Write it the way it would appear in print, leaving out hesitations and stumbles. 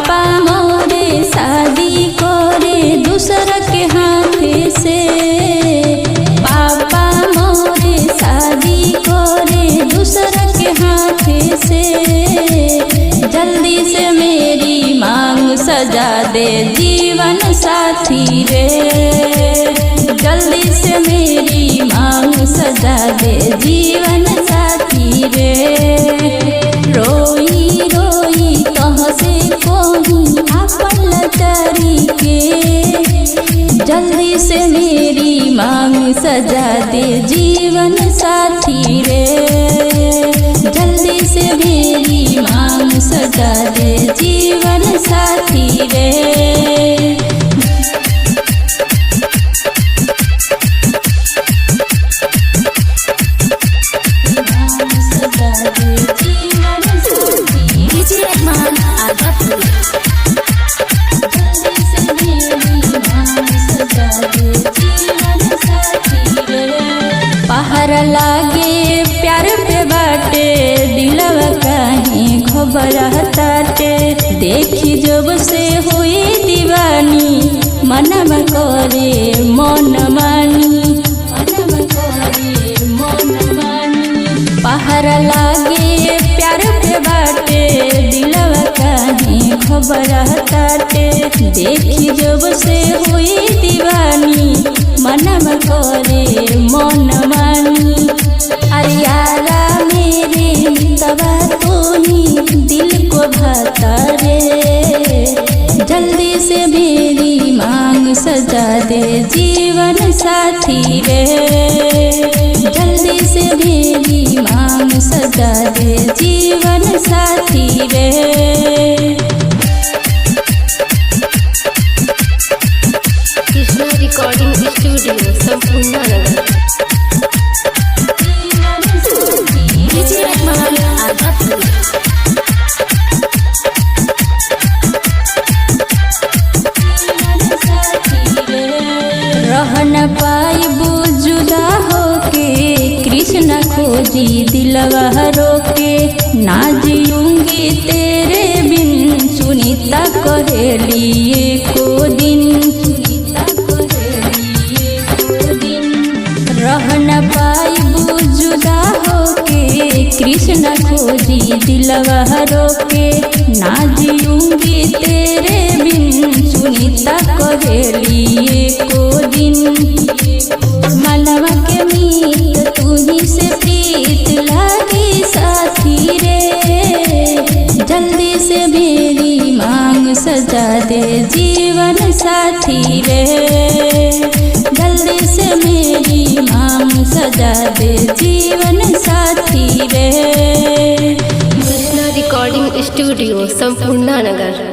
पापा मोरे शादी करे दूसरा के हाथ से। पापा मोरे शादी करे दूसरा के हाथ से। जल्दी से मेरी मांग सजा दे जीवन साथी रे। जल्दी से मेरी मांग सजा दे जीवन साथी रे। रोई रोई कहाँ से कहूँ आपन लाचारी के। जल्दी से मेरी मांग सजा दे जीवन साथी रे। जल्दी से मेरी मांग सजा दे जीवन साथी रे। पहरा लागे प्यार पे बाटे दिलवा काहे घबराताटे। देखी जब से हुई दीवानी मनवा करे मन मानी। पहरा लागे प्यार पे बाटे दिलवा काहे घबराताटे। देखी जब से हुई दीवानी मनवा करे मन मानी। अरे यारा मेरे मितवा तोही दिल को भाता रे। जल्दी से मेरी मांग सजा दे जीवन साथी रे। जल्दी से मेरी मांग सजा दे जीवन साथी रे। कृष्णा रिकॉर्डिंग स्टूडियो संपूर्ण नगर। रहन पाई जुदा होके कृष्णा खोजी दिलवा रोके। ना जीऊंगी तेरे बिन सुनीता कहेली को दिन। रहन पाई जुदा होके कृष्णा खोजी दिलवा रोके। ना जीऊंगी तेरे बिन सुनीता कहेली को दिन। मनवा के मीत तुही से प्रीत लागी साथी रे। जल्दी से मेरी मांग सजा दे जीवन साथी रे। जल्दी से मेरी मांग सजा दे जीवन साथी रे। कृष्णा रिकॉर्डिंग स्टूडियो संपूर्ण नगर।